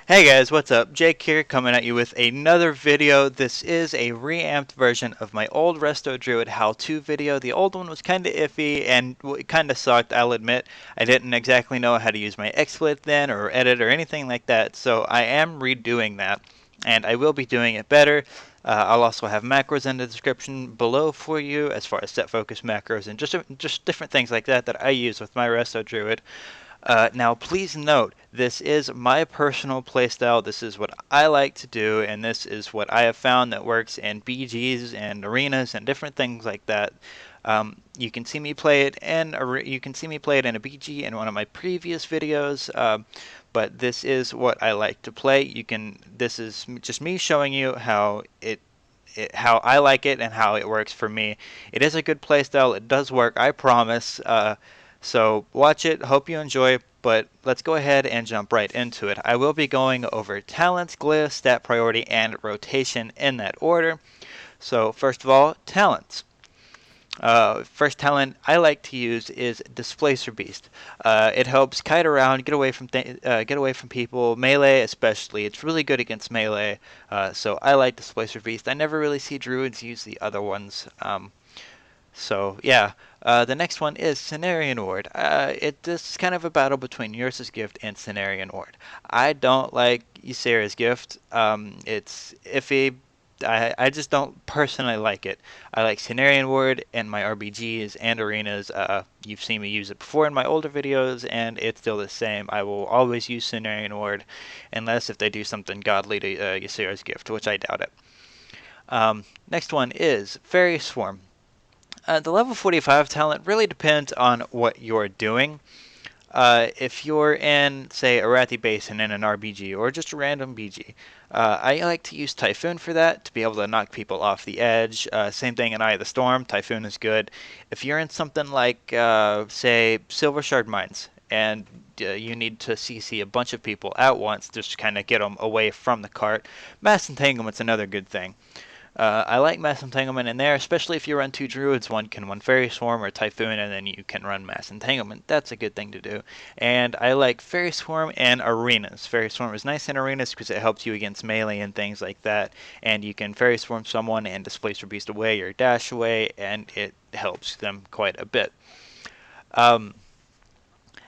Hey guys, what's up? Jake here coming at you with another video. This is a reamped version of my old Resto Druid how-to video. The old one was kinda iffy and it kinda sucked, I'll admit. I didn't exactly know how to use my XSplit then or edit or anything like that, so I am redoing that and I will be doing it better. I'll also have macros in the description below for you as far as set focus macros and just different things like that that I use with my Resto Druid. Now, please note, this is my personal playstyle. This is what I like to do, and this is what I have found that works in BGs and arenas and different things like that. You can see me play it, and you can see me play it in a BG in one of my previous videos. But this is what I like to play. This is just me showing you how I like it and how it works for me. It is a good playstyle. It does work, I promise. So watch it, hope you enjoy, but let's go ahead and jump right into it. I will be going over talents, glyphs, stat priority, and rotation in that order. So first of all, talents. First talent I like to use is Displacer Beast. It helps kite around, get away from people, melee especially. It's really good against melee, so I like Displacer Beast. I never really see druids use the other ones. So yeah, the next one is Cenarian Ward. This is kind of a battle between Ursa's Gift and Cenarian Ward. I don't like Ysera's Gift. It's iffy. I just don't personally like it. I like Cenarian Ward in my RBGs and arenas. You've seen me use it before in my older videos, and it's still the same. I will always use Cenarian Ward, unless if they do something godly to Ysera's Gift, which I doubt it. Next one is Fairy Swarm. The level 45 talent really depends on what you're doing. If you're in, say, Arathi Basin in an RBG or just a random BG, I like to use Typhoon for that to be able to knock people off the edge. Same thing in Eye of the Storm, Typhoon is good. If you're in something like, say, Silver Shard Mines, and you need to CC a bunch of people at once just to kind of get them away from the cart, Mass Entanglement's another good thing. I like Mass Entanglement in there, especially if you run two Druids. One can run Fairy Swarm or Typhoon, and then you can run Mass Entanglement. That's a good thing to do. And I like Fairy Swarm and Arenas. Fairy Swarm is nice in Arenas because it helps you against melee and things like that. And you can Fairy Swarm someone and Displacer Beast away or dash away, and it helps them quite a bit.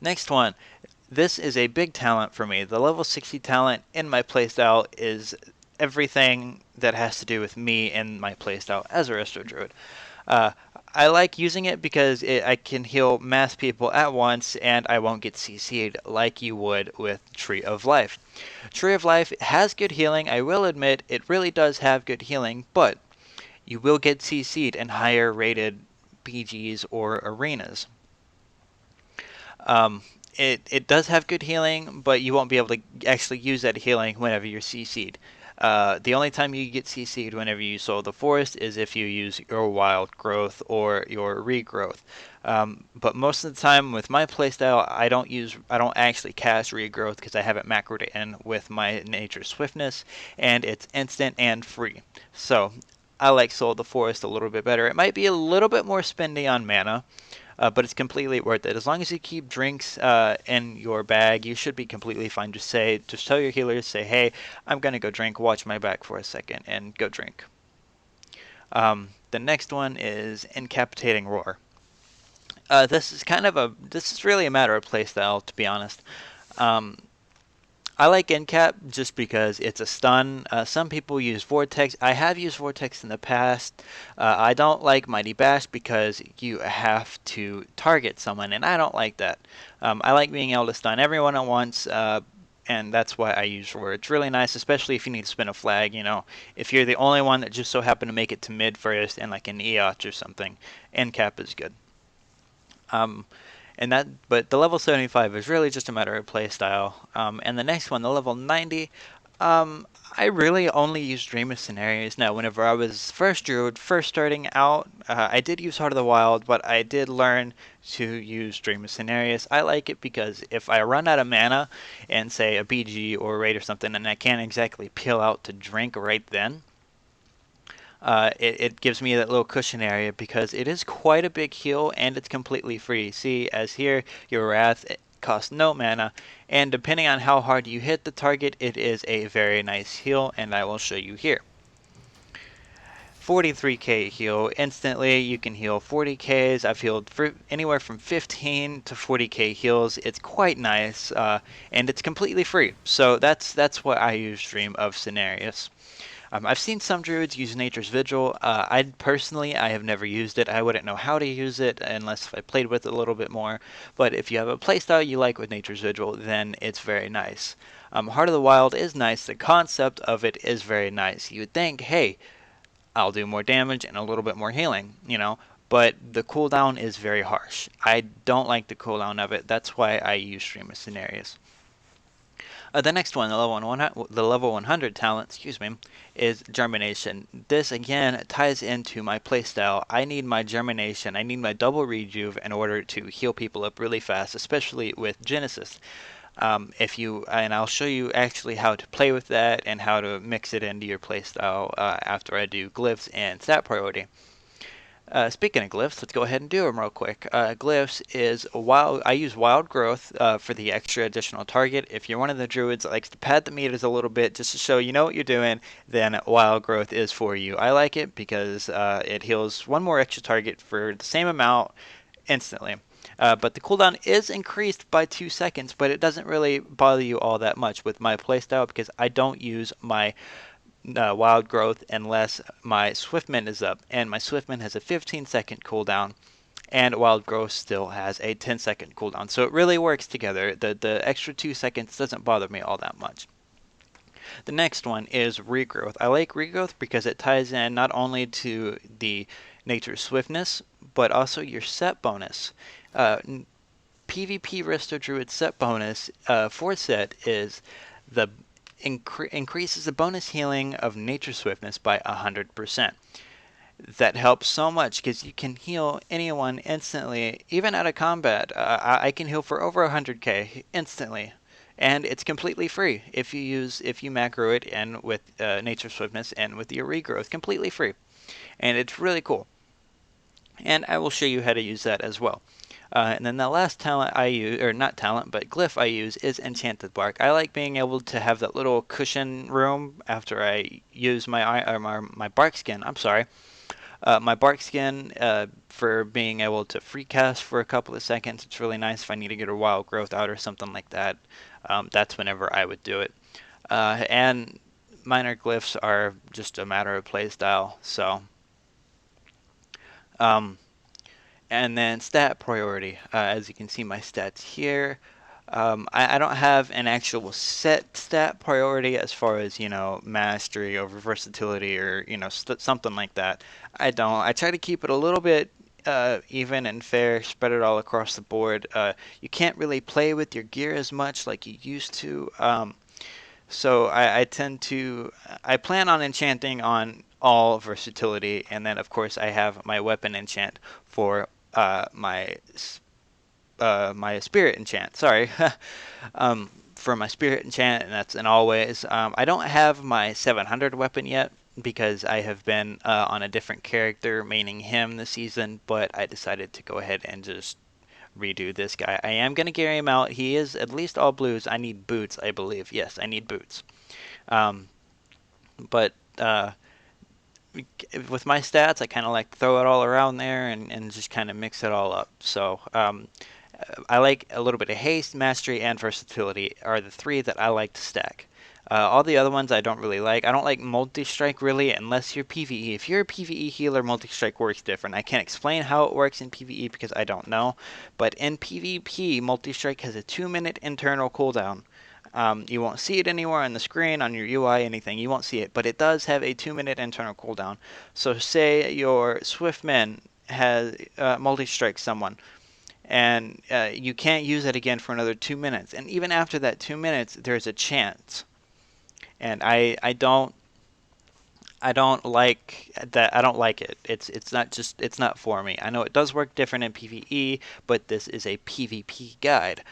Next one. This is a big talent for me. The level 60 talent in my playstyle is everything that has to do with me and my playstyle as a Resto Druid. Uh, I like using it because I can heal mass people at once and I won't get CC'd like you would with Tree of Life. Tree of Life has good healing, I will admit it really does have good healing, but you will get CC'd in higher rated BGs or arenas. It does have good healing, but you won't be able to actually use that healing whenever you're CC'd. The only time you get CC'd whenever you Soul the Forest is if you use your Wild Growth or your Regrowth. But most of the time with my playstyle, I don't actually cast Regrowth because I have it macroed in with my Nature Swiftness, and it's instant and free. So I like Soul the Forest a little bit better. It might be a little bit more spendy on mana, but it's completely worth it. As long as you keep drinks in your bag, you should be completely fine. Just tell your healers, say, hey, I'm gonna go drink. Watch my back for a second, and go drink. The next one is Incapitating Roar. This is really a matter of playstyle, to be honest. Um, I like Incap just because it's a stun. Some people use Vortex. I have used Vortex in the past. I don't like Mighty Bash because you have to target someone, and I don't like that. I like being able to stun everyone at once, and that's why I use Roar. It's really nice, especially if you need to spin a flag. If you're the only one that just so happened to make it to mid first and like an EOT or something, Incap is good. Um, but the level 75 is really just a matter of playstyle. And the next one, the level 90, I really only use Dream of Scenarios. Now, whenever I was first Druid, first starting out, I did use Heart of the Wild, but I did learn to use Dream of Scenarios. I like it because if I run out of mana and say a BG or a raid or something, and I can't exactly peel out to drink right then, it gives me that little cushion area because it is quite a big heal and it's completely free. See, as here, your Wrath, costs no mana, and depending on how hard you hit the target, it is a very nice heal, and I will show you here. 43k heal instantly. You can heal 40ks. I've healed for anywhere from 15 to 40k heals. It's quite nice, and it's completely free. So that's what I use Stream of Cenarius. I've seen some druids use Nature's Vigil. I personally, I have never used it. I wouldn't know how to use it unless if I played with it a little bit more. But if you have a playstyle you like with Nature's Vigil, then it's very nice. Heart of the Wild is nice. The concept of it is very nice. You would think, hey, I'll do more damage and a little bit more healing, you know, but the cooldown is very harsh. I don't like the cooldown of it. That's why I use Stream of Cenarius. The next one, the level 100 talent, is Germination. This again ties into my playstyle. I need my Germination. I need my double rejuve in order to heal people up really fast, especially with Genesis. And I'll show you actually how to play with that and how to mix it into your playstyle after I do glyphs and stat priority. Speaking of glyphs, let's go ahead and do them real quick. Glyphs is I use wild growth for the extra additional target. If you're one of the druids that likes to pad the meters a little bit just to show you know what you're doing, then wild growth is for you. I like it because it heals one more extra target for the same amount instantly. But the cooldown is increased by 2 seconds, but it doesn't really bother you all that much with my playstyle because I don't use my wild growth unless my Swiftness is up, and my Swiftness has a 15-second cooldown, and wild growth still has a 10-second cooldown. So it really works together. The extra 2 seconds doesn't bother me all that much. The next one is regrowth. I like regrowth because it ties in not only to the nature Swiftness, but also your set bonus. PvP Resto Druid set bonus for set is the increases the bonus healing of nature Swiftness by 100%. That helps so much because you can heal anyone instantly, even out of combat. I can heal for over 100k instantly, and it's completely free if you macro it in with nature Swiftness and with your regrowth, completely free, and it's really cool. And I will show you how to use that as well. And then the last talent I use, or not talent, but glyph I use is Enchanted Bark. I like being able to have that little cushion room after I use my bark skin. I'm sorry. My bark skin for being able to free cast for a couple of seconds. It's really nice if I need to get a wild growth out or something like that. That's whenever I would do it. And minor glyphs are just a matter of playstyle. So. And then stat priority. As you can see my stats here. I don't have an actual set stat priority as far as, you know, mastery over versatility or, you know, something like that. I don't. I try to keep it a little bit even and fair, spread it all across the board. You can't really play with your gear as much like you used to. So I plan on enchanting on all versatility, and then of course I have my weapon enchant for my spirit enchant. Sorry, for my spirit enchant, and that's in always. I don't have my 700 weapon yet because I have been on a different character, meaning him this season. But I decided to go ahead and just redo this guy. I am gonna gear him out. He is at least all blues. I need boots, I believe. Yes, I need boots. But with my stats, I kind of like to throw it all around there and just kind of mix it all up. So I like a little bit of haste, mastery, and versatility are the three that I like to stack. All the other ones I don't really like. I don't like multi-strike really unless you're PvE. If you're a PvE healer, multi-strike works different. I can't explain how it works in PvE because I don't know. But in PvP, multi-strike has a 2-minute internal cooldown. You won't see it anywhere on the screen, on your UI, anything. You won't see it, but it does have a 2-minute internal cooldown. So say your Swiftman has multi-strike someone, and you can't use it again for another 2 minutes. And even after that 2 minutes, there's a chance. And I don't like that. I don't like it. It's not for me. I know it does work different in PvE, but this is a PvP guide.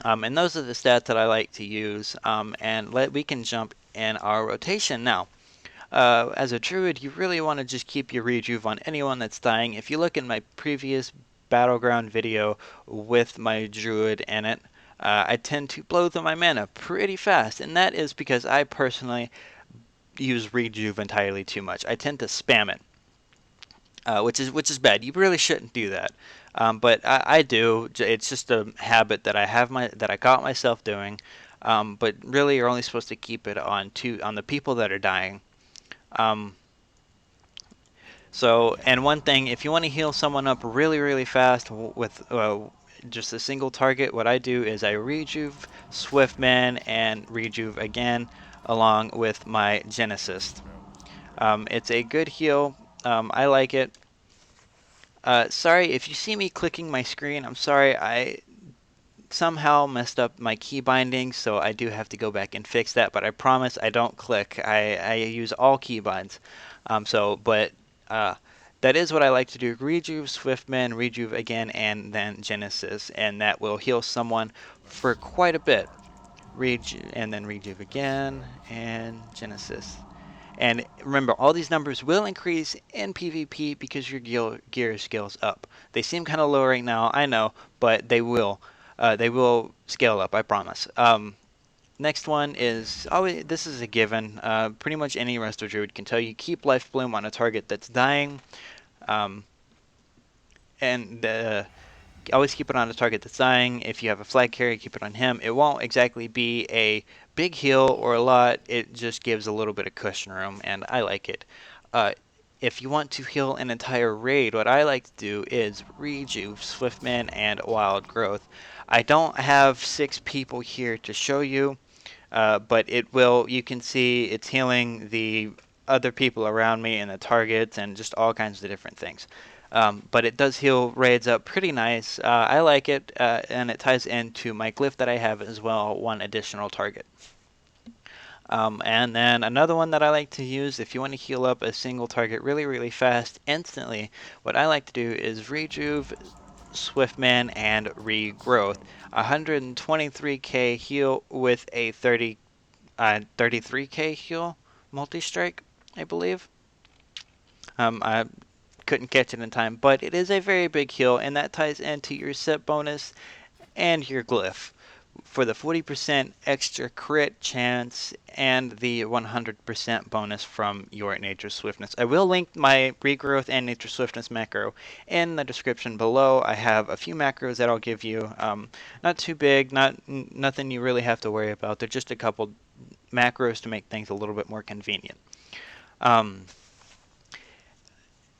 And those are the stats that I like to use. And we can jump in our rotation now. As a druid, you really want to just keep your rejuve on anyone that's dying. If you look in my previous battleground video with my druid in it, I tend to blow through my mana pretty fast, and that is because I personally use Rejuve entirely too much. I tend to spam it, which is bad. You really shouldn't do that, but I do. It's just a habit that I got myself doing. But really, you're only supposed to keep it on the people that are dying. Um, and one thing, if you want to heal someone up really, really fast with just a single target, what I do is I rejuve Swiftman and rejuve again along with my Genesis. It's a good heal. I like it. Sorry if you see me clicking my screen. I'm sorry. I somehow messed up my key bindings, so I do have to go back and fix that. But I promise I don't click. I use all key binds. But that is what I like to do. Rejuve, Swiftman, Rejuve again, and then Genesis, and that will heal someone for quite a bit. And then Rejuve again, and Genesis. And remember, all these numbers will increase in PvP because your gear scales up. They seem kind of low right now, I know, but they will. They will scale up, I promise. Next one is always, this is a given. Pretty much any Resto Druid can tell you keep Life Bloom on a target that's dying. Um, and always keep it on a target that's dying. If you have a flag carrier, keep it on him. It won't exactly be a big heal or a lot. It just gives a little bit of cushion room, and I like it. If you want to heal an entire raid, what I like to do is rejuve Swiftman and Wild Growth. I don't have 6 people here to show you, but it will. You can see it's healing the other people around me and the targets and just all kinds of different things. But it does heal raids up pretty nice. I like it, and it ties into my glyph that I have as well, one additional target. And then another one that I like to use, if you want to heal up a single target really, really fast, instantly, what I like to do is Rejuve, Swiftman, and Regrowth. 123k heal with a 33k heal multi-strike, I believe. I couldn't catch it in time, but it is a very big heal, and that ties into your set bonus and your glyph for the 40% extra crit chance and the 100% bonus from your Nature Swiftness. I will link my Regrowth and Nature Swiftness macro in the description below. I have a few macros that I'll give you. Not too big, nothing you really have to worry about. They're just a couple macros to make things a little bit more convenient.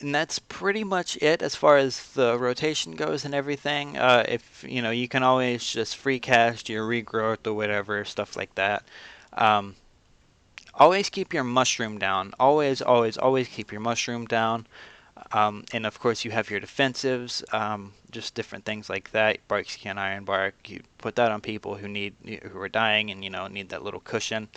And that's pretty much it as far as the rotation goes and everything. If you can always just free cast your regrowth or whatever, stuff like that. Always keep your mushroom down. Always, always, always keep your mushroom down. And of course, you have your defensives, just different things like that. Bark Skin, Iron Bark. You put that on people who are dying and need that little cushion.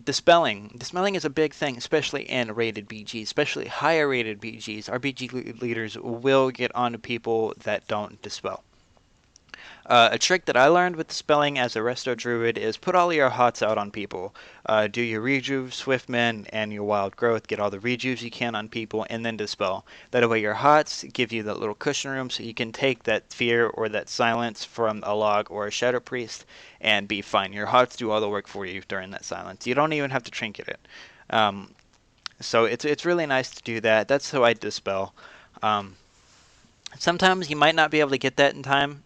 Dispelling. Dispelling is a big thing, especially in rated BGs, especially higher rated BGs. Our BG leaders will get onto people that don't dispel. A trick that I learned with dispelling as a Resto Druid is put all your hots out on people. Do your rejuve, Swiftman, and your Wild Growth. Get all the rejuves you can on people, and then dispel. That way your hots give you that little cushion room so you can take that fear or that silence from a log or a Shadow Priest and be fine. Your hots do all the work for you during that silence. You don't even have to trinket it. So it's really nice to do that. That's how I dispel. Sometimes you might not be able to get that in time.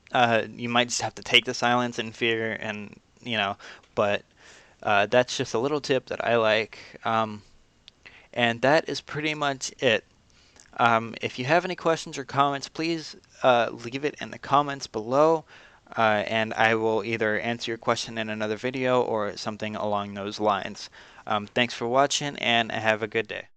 You might just have to take the silence and fear, and but that's just a little tip that I like. And that is pretty much it. If you have any questions or comments, please leave it in the comments below, and I will either answer your question in another video or something along those lines. Thanks for watching, and have a good day.